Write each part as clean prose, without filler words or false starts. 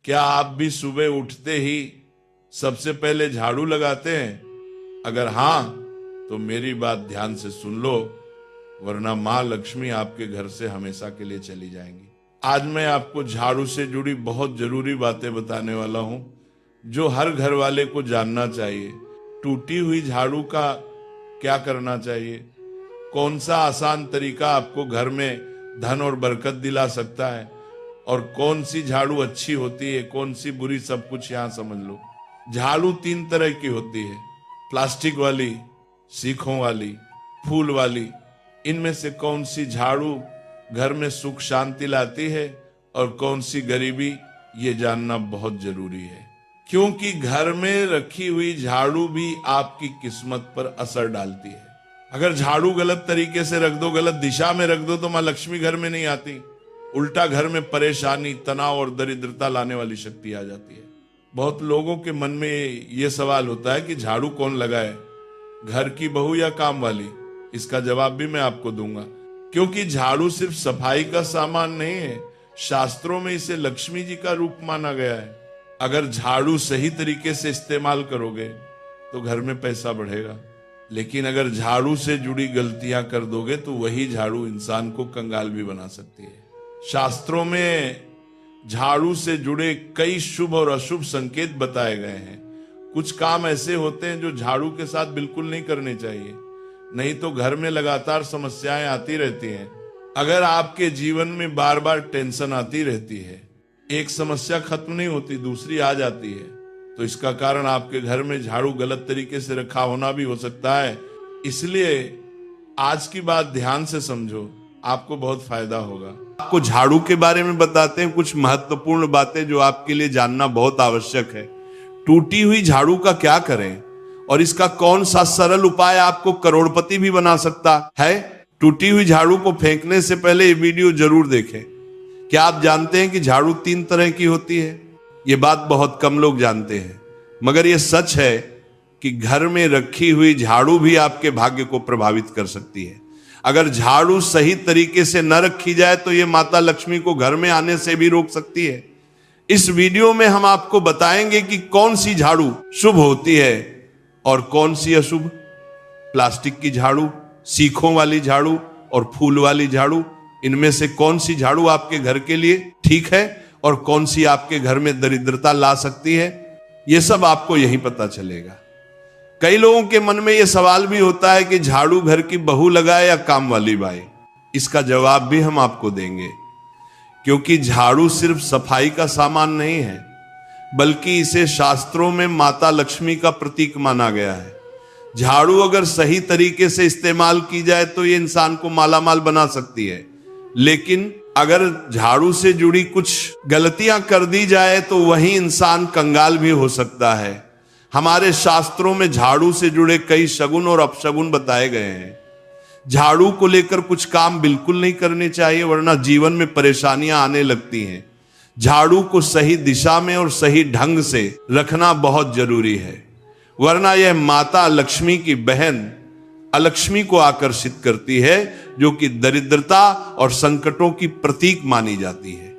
क्या आप भी सुबह उठते ही सबसे पहले झाड़ू लगाते हैं? अगर हाँ, तो मेरी बात ध्यान से सुन लो, वरना माँ लक्ष्मी आपके घर से हमेशा के लिए चली जाएंगी। आज मैं आपको झाड़ू से जुड़ी बहुत जरूरी बातें बताने वाला हूं, जो हर घर वाले को जानना चाहिए। टूटी हुई झाड़ू का क्या करना चाहिए, कौन सा आसान तरीका आपको घर में धन और बरकत दिला सकता है, और कौन सी झाड़ू अच्छी होती है, कौन सी बुरी, सब कुछ यहां समझ लो। झाड़ू 3 तरह की होती है, प्लास्टिक वाली, सीखों वाली, फूल वाली। इनमें से कौन सी झाड़ू घर में सुख शांति लाती है और कौन सी गरीबी, ये जानना बहुत जरूरी है, क्योंकि घर में रखी हुई झाड़ू भी आपकी किस्मत पर असर डालती है। अगर झाड़ू गलत तरीके से रख दो, गलत दिशा में रख दो, तो माँ लक्ष्मी घर में नहीं आती, उल्टा घर में परेशानी, तनाव और दरिद्रता लाने वाली शक्ति आ जाती है। बहुत लोगों के मन में ये सवाल होता है कि झाड़ू कौन लगाए, घर की बहू या काम वाली? इसका जवाब भी मैं आपको दूंगा, क्योंकि झाड़ू सिर्फ सफाई का सामान नहीं है, शास्त्रों में इसे लक्ष्मी जी का रूप माना गया है। अगर झाड़ू सही तरीके से इस्तेमाल करोगे तो घर में पैसा बढ़ेगा, लेकिन अगर झाड़ू से जुड़ी गलतियां कर दोगे तो वही झाड़ू इंसान को कंगाल भी बना सकती है। शास्त्रों में झाड़ू से जुड़े कई शुभ और अशुभ संकेत बताए गए हैं। कुछ काम ऐसे होते हैं जो झाड़ू के साथ बिल्कुल नहीं करने चाहिए, नहीं तो घर में लगातार समस्याएं आती रहती हैं। अगर आपके जीवन में बार बार टेंशन आती रहती है, एक समस्या खत्म नहीं होती, दूसरी आ जाती है, तो इसका कारण आपके घर में झाड़ू गलत तरीके से रखा होना भी हो सकता है। इसलिए आज की बात ध्यान से समझो, आपको बहुत फायदा होगा। आपको झाड़ू के बारे में बताते हैं कुछ महत्वपूर्ण बातें जो आपके लिए जानना बहुत आवश्यक है। टूटी हुई झाड़ू का क्या करें और इसका कौन सा सरल उपाय आपको करोड़पति भी बना सकता है। टूटी हुई झाड़ू को फेंकने से पहले ये वीडियो जरूर देखें। क्या आप जानते हैं कि झाड़ू 3 तरह की होती है? ये बात बहुत कम लोग जानते हैं, मगर ये सच है कि घर में रखी हुई झाड़ू भी आपके भाग्य को प्रभावित कर सकती है। अगर झाड़ू सही तरीके से न रखी जाए तो ये माता लक्ष्मी को घर में आने से भी रोक सकती है। इस वीडियो में हम आपको बताएंगे कि कौन सी झाड़ू शुभ होती है और कौन सी अशुभ। प्लास्टिक की झाड़ू, सीखों वाली झाड़ू और फूल वाली झाड़ू, इनमें से कौन सी झाड़ू आपके घर के लिए ठीक है और कौन सी आपके घर में दरिद्रता ला सकती है, यह सब आपको यहीं पता चलेगा। कई लोगों के मन में यह सवाल भी होता है कि झाड़ू घर की बहू लगाए या काम वाली बाई। इसका जवाब भी हम आपको देंगे, क्योंकि झाड़ू सिर्फ सफाई का सामान नहीं है, बल्कि इसे शास्त्रों में माता लक्ष्मी का प्रतीक माना गया है। झाड़ू अगर सही तरीके से इस्तेमाल की जाए तो ये इंसान को मालामाल बना सकती है, लेकिन अगर झाड़ू से जुड़ी कुछ गलतियां कर दी जाए तो वही इंसान कंगाल भी हो सकता है। हमारे शास्त्रों में झाड़ू से जुड़े कई शगुन और अपशगुन बताए गए हैं। झाड़ू को लेकर कुछ काम बिल्कुल नहीं करने चाहिए, वरना जीवन में परेशानियां आने लगती हैं। झाड़ू को सही दिशा में और सही ढंग से रखना बहुत जरूरी है, वरना यह माता लक्ष्मी की बहन अलक्ष्मी को आकर्षित करती है, जो कि दरिद्रता और संकटों की प्रतीक मानी जाती है।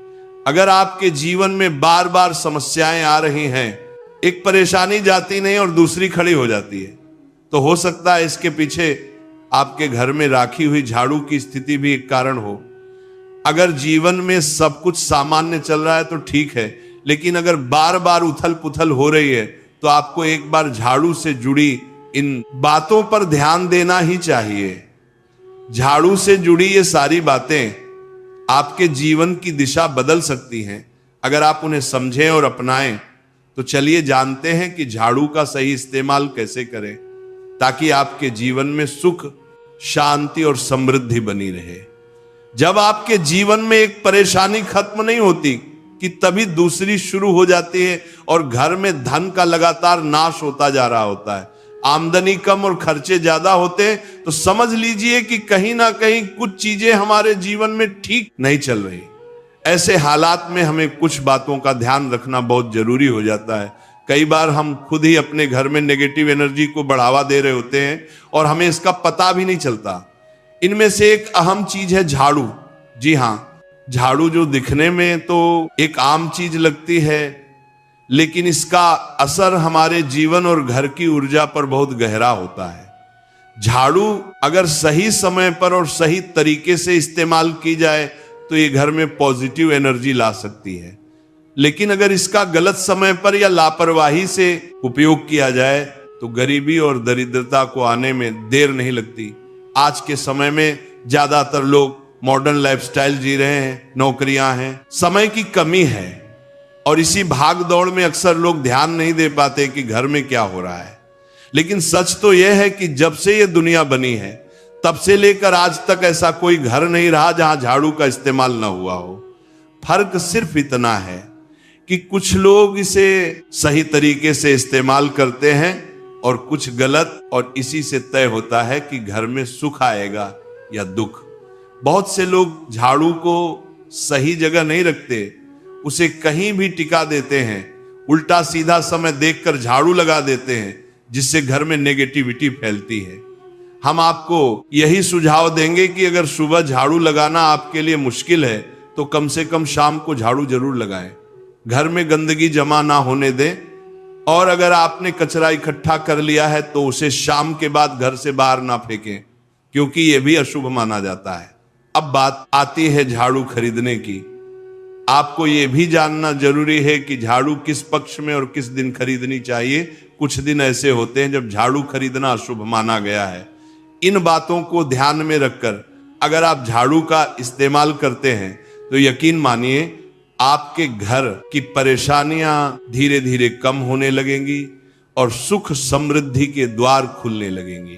अगर आपके जीवन में बार बार समस्याएं आ रही हैं, एक परेशानी जाती नहीं और दूसरी खड़ी हो जाती है, तो हो सकता है इसके पीछे आपके घर में राखी हुई झाड़ू की स्थिति भी एक कारण हो। अगर जीवन में सब कुछ सामान्य चल रहा है तो ठीक है, लेकिन अगर बार बार उथल पुथल हो रही है तो आपको एक बार झाड़ू से जुड़ी इन बातों पर ध्यान देना ही चाहिए। झाड़ू से जुड़ी ये सारी बातें आपके जीवन की दिशा बदल सकती हैं अगर आप उन्हें समझें और अपनाएं। तो चलिए जानते हैं कि झाड़ू का सही इस्तेमाल कैसे करें, ताकि आपके जीवन में सुख, शांति और समृद्धि बनी रहे। जब आपके जीवन में एक परेशानी खत्म नहीं होती कि तभी दूसरी शुरू हो जाती है और घर में धन का लगातार नाश होता जा रहा होता है। आमदनी कम और खर्चे ज्यादा होते हैं तो समझ लीजिए कि कहीं ना कहीं कुछ चीजें हमारे जीवन में ठीक नहीं चल रही। ऐसे हालात में हमें कुछ बातों का ध्यान रखना बहुत जरूरी हो जाता है। कई बार हम खुद ही अपने घर में नेगेटिव एनर्जी को बढ़ावा दे रहे होते हैं और हमें इसका पता भी नहीं चलता। इनमें से एक अहम चीज है झाड़ू। जी हाँ, झाड़ू जो दिखने में तो एक आम चीज लगती है, लेकिन इसका असर हमारे जीवन और घर की ऊर्जा पर बहुत गहरा होता है। झाड़ू अगर सही समय पर और सही तरीके से इस्तेमाल की जाए तो ये घर में पॉजिटिव एनर्जी ला सकती है, लेकिन अगर इसका गलत समय पर या लापरवाही से उपयोग किया जाए तो गरीबी और दरिद्रता को आने में देर नहीं लगती। आज के समय में ज्यादातर लोग मॉडर्न लाइफस्टाइल जी रहे हैं, नौकरियां हैं, समय की कमी है, और इसी भाग दौड़ में अक्सर लोग ध्यान नहीं दे पाते कि घर में क्या हो रहा है। लेकिन सच तो यह है कि जब से ये दुनिया बनी है तब से लेकर आज तक ऐसा कोई घर नहीं रहा जहां झाड़ू का इस्तेमाल ना हुआ हो। फर्क सिर्फ इतना है कि कुछ लोग इसे सही तरीके से इस्तेमाल करते हैं और कुछ गलत, और इसी से तय होता है कि घर में सुख आएगा या दुख। बहुत से लोग झाड़ू को सही जगह नहीं रखते, उसे कहीं भी टिका देते हैं, उल्टा सीधा समय देखकर झाड़ू लगा देते हैं, जिससे घर में नेगेटिविटी फैलती है। हम आपको यही सुझाव देंगे कि अगर सुबह झाड़ू लगाना आपके लिए मुश्किल है तो कम से कम शाम को झाड़ू जरूर लगाएं। घर में गंदगी जमा ना होने दें, और अगर आपने कचरा इकट्ठा कर लिया है तो उसे शाम के बाद घर से बाहर ना फेंकें, क्योंकि यह भी अशुभ माना जाता है। अब बात आती है झाड़ू खरीदने की। आपको यह भी जानना जरूरी है कि झाड़ू किस पक्ष में और किस दिन खरीदनी चाहिए। कुछ दिन ऐसे होते हैं जब झाड़ू खरीदना अशुभ माना गया है। इन बातों को ध्यान में रखकर अगर आप झाड़ू का इस्तेमाल करते हैं तो यकीन मानिए आपके घर की परेशानियां धीरे धीरे कम होने लगेंगी और सुख समृद्धि के द्वार खुलने लगेंगी।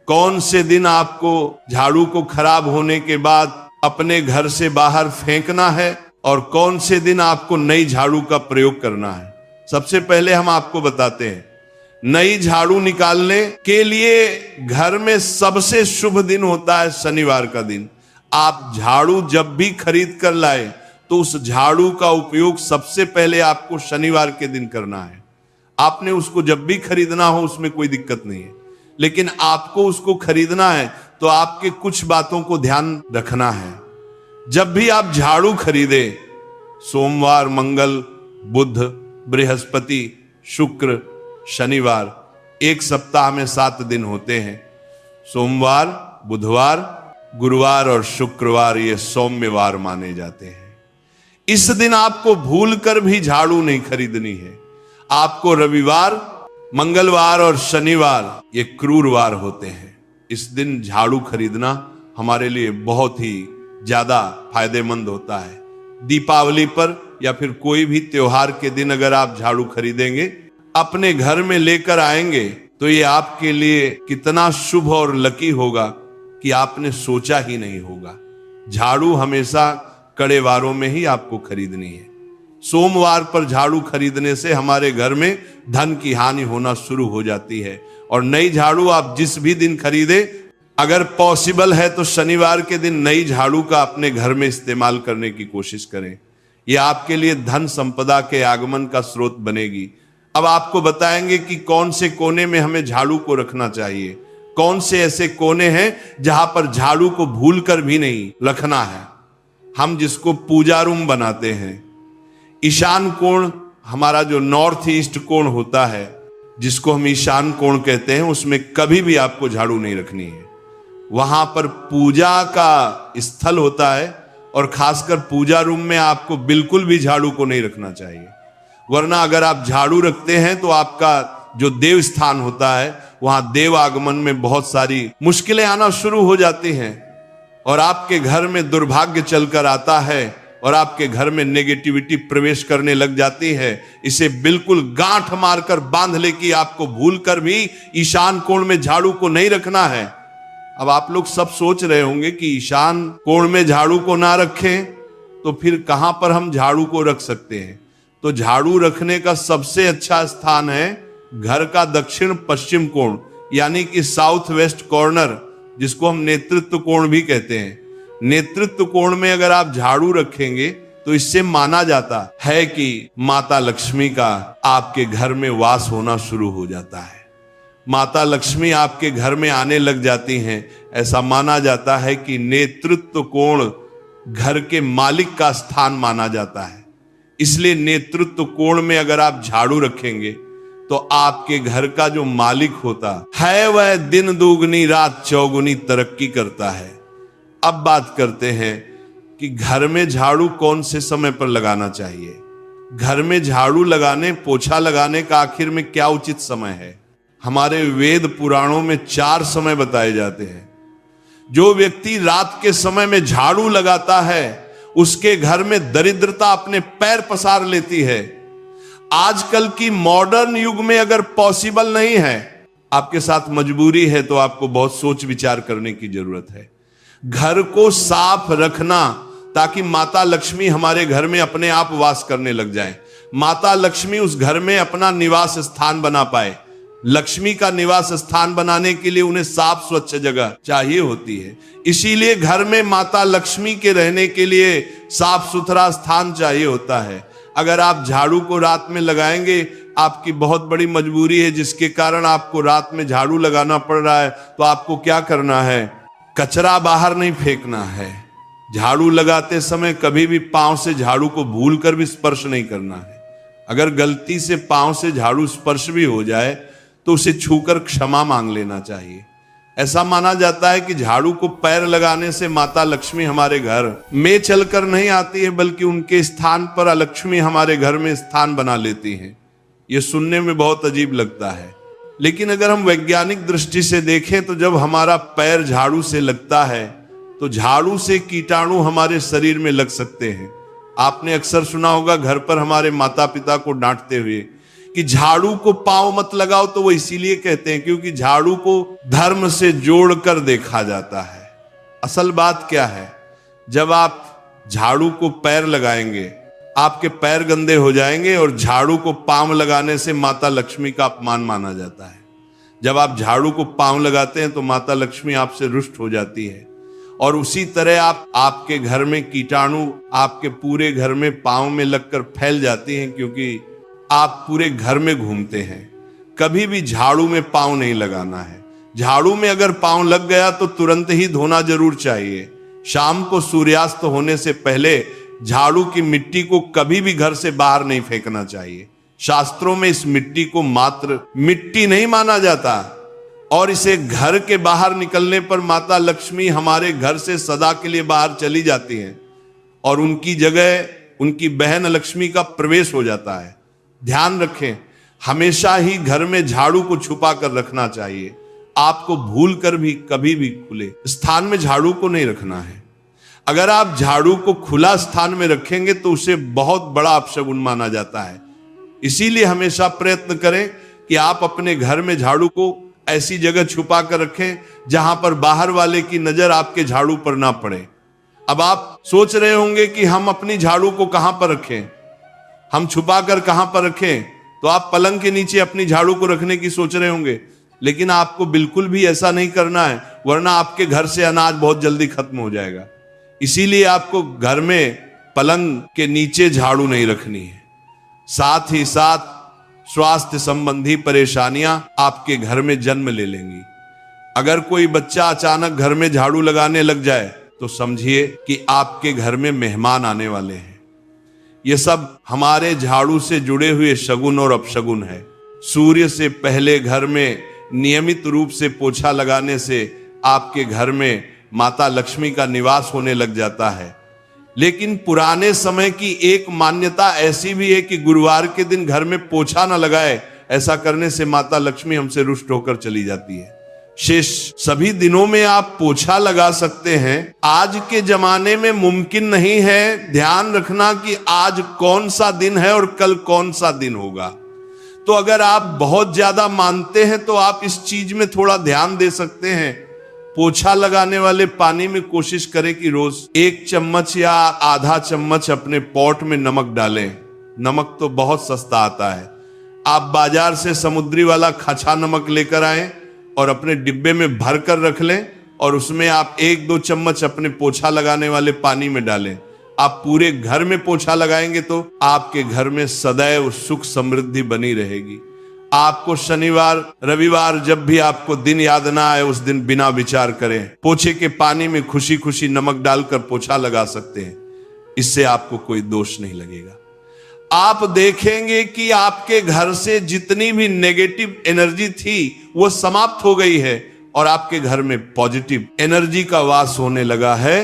कौन से दिन आपको झाड़ू को खराब होने के बाद अपने घर से बाहर फेंकना है और कौन से दिन आपको नई झाड़ू का प्रयोग करना है, सबसे पहले हम आपको बताते हैं। नई झाड़ू निकालने के लिए घर में सबसे शुभ दिन होता है शनिवार का दिन। आप झाड़ू जब भी खरीद कर लाए तो उस झाड़ू का उपयोग सबसे पहले आपको शनिवार के दिन करना है। आपने उसको जब भी खरीदना हो उसमें कोई दिक्कत नहीं है, लेकिन आपको उसको खरीदना है तो आपके कुछ बातों को ध्यान रखना है। जब भी आप झाड़ू खरीदे, सोमवार, मंगल, बुध, बृहस्पति, शुक्र, शनिवार, एक सप्ताह में 7 दिन होते हैं। सोमवार, बुधवार, गुरुवार और शुक्रवार ये सौम्यवार माने जाते हैं। इस दिन आपको भूलकर भी झाड़ू नहीं खरीदनी है। आपको रविवार, मंगलवार और शनिवार ये क्रूरवार होते हैं। इस दिन झाड़ू खरीदना हमारे लिए बहुत ही ज्यादा फायदेमंद होता है। दीपावली पर या फिर कोई भी त्योहार के दिन अगर आप झाड़ू खरीदेंगे, अपने घर में लेकर आएंगे तो ये आपके लिए कितना शुभ और लकी होगा कि आपने सोचा ही नहीं होगा। झाड़ू हमेशा कड़े वारों में ही आपको खरीदनी है। सोमवार पर झाड़ू खरीदने से हमारे घर में धन की हानि होना शुरू हो जाती है। और नई झाड़ू आप जिस भी दिन खरीदे, अगर पॉसिबल है तो शनिवार के दिन नई झाड़ू का अपने घर में इस्तेमाल करने की कोशिश करें। यह आपके लिए धन संपदा के आगमन का स्रोत बनेगी। अब आपको बताएंगे कि कौन से कोने में हमें झाड़ू को रखना चाहिए, कौन से ऐसे कोने हैं जहां पर झाड़ू को भूलकर भी नहीं रखना है। हम जिसको पूजा रूम बनाते हैं, ईशान कोण, हमारा जो नॉर्थ ईस्ट कोण होता है जिसको हम ईशान कोण कहते हैं, उसमें कभी भी आपको झाड़ू नहीं रखनी है। वहां पर पूजा का स्थल होता है और खासकर पूजा रूम में आपको बिल्कुल भी झाड़ू को नहीं रखना चाहिए। वरना अगर आप झाड़ू रखते हैं तो आपका जो देव स्थान होता है वहां देव आगमन में बहुत सारी मुश्किलें आना शुरू हो जाती हैं और आपके घर में दुर्भाग्य चलकर आता है और आपके घर में नेगेटिविटी प्रवेश करने लग जाती है। इसे बिल्कुल गांठ मारकर बांध ले कि आपको भूलकर भी ईशान कोण में झाड़ू को नहीं रखना है। अब आप लोग सब सोच रहे होंगे कि ईशान कोण में झाड़ू को ना रखें तो फिर कहां पर हम झाड़ू को रख सकते हैं। तो झाड़ू रखने का सबसे अच्छा स्थान है घर का दक्षिण पश्चिम कोण, यानी कि साउथ वेस्ट कॉर्नर, जिसको हम नेतृत्व कोण भी कहते हैं। नेतृत्व कोण में अगर आप झाड़ू रखेंगे तो इससे माना जाता है कि माता लक्ष्मी का आपके घर में वास होना शुरू हो जाता है। माता लक्ष्मी आपके घर में आने लग जाती हैं। ऐसा माना जाता है कि नेतृत्व कोण घर के मालिक का स्थान माना जाता है। इसलिए नेतृत्व कोण में अगर आप झाड़ू रखेंगे तो आपके घर का जो मालिक होता है वह दिन दुगनी रात चौगुनी तरक्की करता है। अब बात करते हैं कि घर में झाड़ू कौन से समय पर लगाना चाहिए। घर में झाड़ू लगाने, पोछा लगाने का आखिर में क्या उचित समय है? हमारे वेद पुराणों में 4 समय बताए जाते हैं। जो व्यक्ति रात के समय में झाड़ू लगाता है उसके घर में दरिद्रता अपने पैर पसार लेती है। आजकल की मॉडर्न युग में अगर पॉसिबल नहीं है, आपके साथ मजबूरी है, तो आपको बहुत सोच विचार करने की जरूरत है। घर को साफ रखना ताकि माता लक्ष्मी हमारे घर में अपने आप वास करने लग जाए। माता लक्ष्मी उस घर में अपना निवास स्थान बना पाए। लक्ष्मी का निवास स्थान बनाने के लिए उन्हें साफ स्वच्छ जगह चाहिए होती है। इसीलिए घर में माता लक्ष्मी के रहने के लिए साफ सुथरा स्थान चाहिए होता है। अगर आप झाड़ू को रात में लगाएंगे, आपकी बहुत बड़ी मजबूरी है जिसके कारण आपको रात में झाड़ू लगाना पड़ रहा है, तो आपको क्या करना है? कचरा बाहर नहीं फेंकना है। झाड़ू लगाते समय कभी भी पांव से झाड़ू को भूलकर भी स्पर्श नहीं करना है। अगर गलती से पांव से झाड़ू स्पर्श भी हो जाए तो उसे छूकर क्षमा मांग लेना चाहिए। ऐसा माना जाता है कि झाड़ू को पैर लगाने से माता लक्ष्मी हमारे घर में चलकर नहीं आती है, बल्कि उनके स्थान पर अलक्ष्मी हमारे घर में स्थान बना लेती है। यह सुनने में बहुत अजीब लगता है, लेकिन अगर हम वैज्ञानिक दृष्टि से देखें तो जब हमारा पैर झाड़ू से लगता है तो झाड़ू से कीटाणु हमारे शरीर में लग सकते हैं। आपने अक्सर सुना होगा घर पर हमारे माता पिता को डांटते हुए कि झाड़ू को पांव मत लगाओ, तो वो इसीलिए कहते हैं क्योंकि झाड़ू को धर्म से जोड़कर देखा जाता है। असल बात क्या है? जब आप झाड़ू को पैर लगाएंगे, आपके पैर गंदे हो जाएंगे और झाड़ू को पांव लगाने से माता लक्ष्मी का अपमान माना जाता है। जब आप झाड़ू को पांव लगाते हैं तो माता लक्ष्मी आपसे रुष्ट हो जाती है। और उसी तरह आपके घर में कीटाणु आपके पूरे घर में पांव में लगकर फैल जाती हैं, क्योंकि आप पूरे घर में घूमते हैं। कभी भी झाड़ू में पांव नहीं लगाना है। झाड़ू में अगर पांव लग गया तो तुरंत ही धोना जरूर चाहिए। शाम को सूर्यास्त होने से पहले झाड़ू की मिट्टी को कभी भी घर से बाहर नहीं फेंकना चाहिए। शास्त्रों में इस मिट्टी को मात्र मिट्टी नहीं माना जाता और इसे घर के बाहर निकलने पर माता लक्ष्मी हमारे घर से सदा के लिए बाहर चली जाती हैं और उनकी जगह उनकी बहन लक्ष्मी का प्रवेश हो जाता है। ध्यान रखें, हमेशा ही घर में झाड़ू को छुपा कर रखना चाहिए। आपको भूल कर भी कभी भी खुले स्थान में झाड़ू को नहीं रखना है। अगर आप झाड़ू को खुला स्थान में रखेंगे तो उसे बहुत बड़ा अपशगुन माना जाता है। इसीलिए हमेशा प्रयत्न करें कि आप अपने घर में झाड़ू को ऐसी जगह छुपा कर रखें जहां पर बाहर वाले की नजर आपके झाड़ू पर ना पड़े। अब आप सोच रहे होंगे कि हम अपनी झाड़ू को कहां पर रखें, हम छुपा कर कहां पर रखें? तो आप पलंग के नीचे अपनी झाड़ू को रखने की सोच रहे होंगे, लेकिन आपको बिल्कुल भी ऐसा नहीं करना है, वरना आपके घर से अनाज बहुत जल्दी खत्म हो जाएगा। इसीलिए आपको घर में पलंग के नीचे झाड़ू नहीं रखनी है। साथ ही साथ स्वास्थ्य संबंधी परेशानियां आपके घर में जन्म ले लेंगी। अगर कोई बच्चा अचानक घर में झाड़ू लगाने लग जाए तो समझिए कि आपके घर में मेहमान आने वाले हैं। ये सब हमारे झाड़ू से जुड़े हुए शगुन और अपशगुन है। सूर्य से पहले घर में नियमित रूप से पोछा लगाने से आपके घर में माता लक्ष्मी का निवास होने लग जाता है। लेकिन पुराने समय की एक मान्यता ऐसी भी है कि गुरुवार के दिन घर में पोछा न लगाए, ऐसा करने से माता लक्ष्मी हमसे रुष्ट होकर चली जाती है। शेष सभी दिनों में आप पोछा लगा सकते हैं। आज के जमाने में मुमकिन नहीं है। ध्यान रखना कि आज कौन सा दिन है और कल कौन सा दिन होगा। तो अगर आप बहुत ज्यादा मानते हैं तो आप इस चीज में थोड़ा ध्यान दे सकते हैं। पोछा लगाने वाले पानी में कोशिश करें कि रोज 1 चम्मच या आधा चम्मच अपने पॉट में नमक डालें। नमक तो बहुत सस्ता आता है। आप बाजार से समुद्री वाला खचा नमक लेकर आए और अपने डिब्बे में भर कर रख लें और उसमें आप 1-2 चम्मच अपने पोछा लगाने वाले पानी में डालें। आप पूरे घर में पोछा लगाएंगे तो आपके घर में सदैव सुख समृद्धि बनी रहेगी। आपको शनिवार रविवार जब भी आपको दिन याद ना आए उस दिन बिना विचार करें पोछे के पानी में खुशी खुशी नमक डालकर पोछा लगा सकते हैं। इससे आपको कोई दोष नहीं लगेगा। आप देखेंगे कि आपके घर से जितनी भी नेगेटिव एनर्जी थी वो समाप्त हो गई है और आपके घर में पॉजिटिव एनर्जी का वास होने लगा है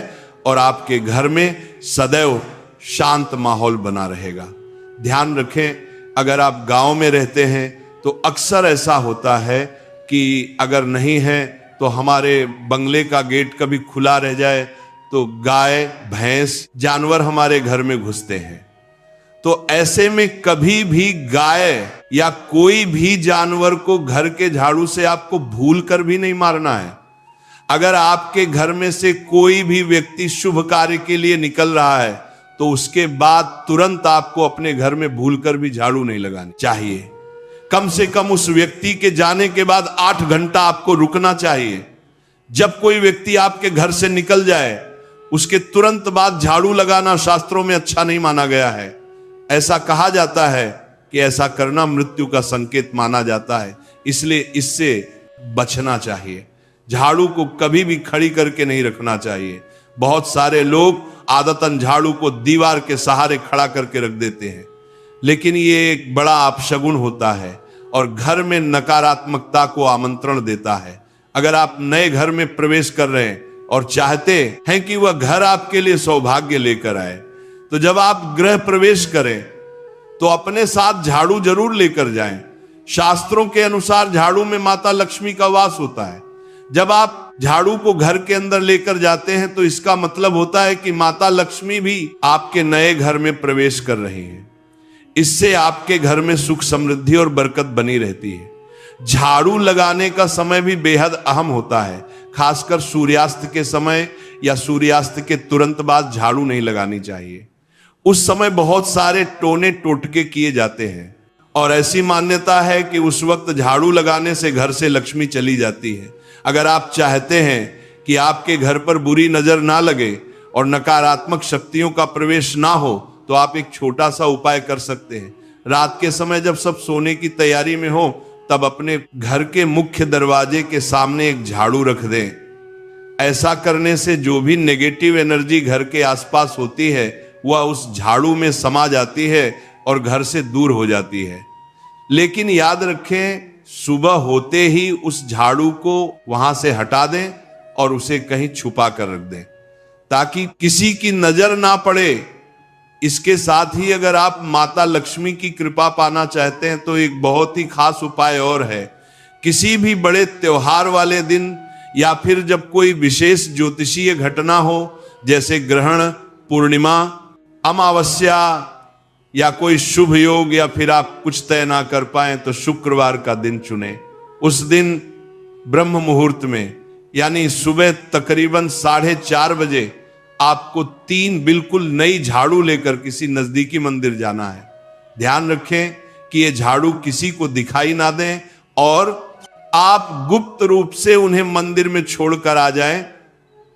और आपके घर में सदैव शांत माहौल बना रहेगा। ध्यान रखें, अगर आप गांव में रहते हैं तो अक्सर ऐसा होता है कि अगर नहीं है तो हमारे बंगले का गेट कभी खुला रह जाए तो गाय भैंस जानवर हमारे घर में घुसते हैं। तो ऐसे में कभी भी गाय या कोई भी जानवर को घर के झाड़ू से आपको भूल कर भी नहीं मारना है। अगर आपके घर में से कोई भी व्यक्ति शुभ कार्य के लिए निकल रहा है तो उसके बाद तुरंत आपको अपने घर में भूलकर भी झाड़ू नहीं लगानी चाहिए। कम से कम उस व्यक्ति के जाने के बाद 8 घंटा आपको रुकना चाहिए। जब कोई व्यक्ति आपके घर से निकल जाए उसके तुरंत बाद झाड़ू लगाना शास्त्रों में अच्छा नहीं माना गया है। ऐसा कहा जाता है कि ऐसा करना मृत्यु का संकेत माना जाता है, इसलिए इससे बचना चाहिए। झाड़ू को कभी भी खड़ी करके नहीं रखना चाहिए। बहुत सारे लोग आदतन झाड़ू को दीवार के सहारे खड़ा करके रख देते हैं, लेकिन ये एक बड़ा अपशगुन होता है और घर में नकारात्मकता को आमंत्रण देता है। अगर आप नए घर में प्रवेश कर रहे हैं और चाहते हैं कि वह घर आपके लिए सौभाग्य लेकर आए, तो जब आप गृह प्रवेश करें तो अपने साथ झाड़ू जरूर लेकर जाएं। शास्त्रों के अनुसार झाड़ू में माता लक्ष्मी का वास होता है। जब आप झाड़ू को घर के अंदर लेकर जाते हैं तो इसका मतलब होता है कि माता लक्ष्मी भी आपके नए घर में प्रवेश कर रही हैं। इससे आपके घर में सुख समृद्धि और बरकत बनी रहती है। झाड़ू लगाने का समय भी बेहद अहम होता है। खासकर सूर्यास्त के समय या सूर्यास्त के तुरंत बाद झाड़ू नहीं लगानी चाहिए। उस समय बहुत सारे टोने टोटके किए जाते हैं और ऐसी मान्यता है कि उस वक्त झाड़ू लगाने से घर से लक्ष्मी चली जाती है। अगर आप चाहते हैं कि आपके घर पर बुरी नजर ना लगे और नकारात्मक शक्तियों का प्रवेश ना हो तो आप एक छोटा सा उपाय कर सकते हैं। रात के समय जब सब सोने की तैयारी में हो तब अपने घर के मुख्य दरवाजे के सामने एक झाड़ू रख दें। ऐसा करने से जो भी नेगेटिव एनर्जी घर के आसपास होती है वह उस झाड़ू में समा जाती है और घर से दूर हो जाती है। लेकिन याद रखें, सुबह होते ही उस झाड़ू को वहां से हटा दें और उसे कहीं छुपा कर रख दें ताकि किसी की नजर ना पड़े। इसके साथ ही अगर आप माता लक्ष्मी की कृपा पाना चाहते हैं तो एक बहुत ही खास उपाय और है। किसी भी बड़े त्योहार वाले दिन या फिर जब कोई विशेष ज्योतिषीय घटना हो, जैसे ग्रहण, पूर्णिमा, अमावस्या या कोई शुभ योग, या फिर आप कुछ तय ना कर पाए तो शुक्रवार का दिन चुने। उस दिन ब्रह्म मुहूर्त में यानी सुबह तकरीबन 4:30 बजे आपको 3 बिल्कुल नई झाड़ू लेकर किसी नजदीकी मंदिर जाना है। ध्यान रखें कि ये झाड़ू किसी को दिखाई ना दें और आप गुप्त रूप से उन्हें मंदिर में छोड़कर आ जाएं।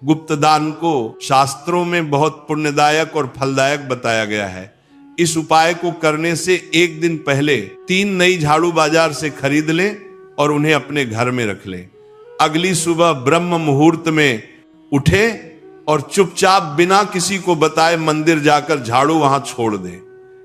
गुप्त दान को शास्त्रों में बहुत पुण्यदायक और फलदायक बताया गया है। इस उपाय को करने से एक दिन पहले 3 नई झाड़ू बाजार से खरीद लें और उन्हें अपने घर में रख लें। अगली सुबह ब्रह्म मुहूर्त में उठें और चुपचाप बिना किसी को बताए मंदिर जाकर झाड़ू वहां छोड़ दें।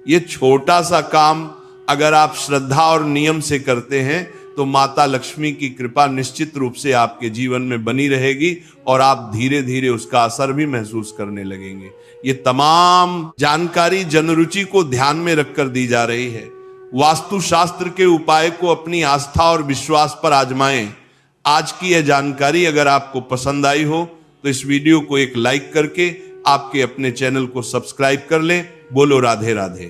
यह छोटा सा काम अगर आप श्रद्धा और नियम से करते हैं तो माता लक्ष्मी की कृपा निश्चित रूप से आपके जीवन में बनी रहेगी और आप धीरे धीरे उसका असर भी महसूस करने लगेंगे। ये तमाम जानकारी जनरुचि को ध्यान में रखकर दी जा रही है। वास्तु शास्त्र के उपाय को अपनी आस्था और विश्वास पर आजमाएं। आज की यह जानकारी अगर आपको पसंद आई हो तो इस वीडियो को एक लाइक करके आपके अपने चैनल को सब्सक्राइब कर लें। बोलो राधे राधे।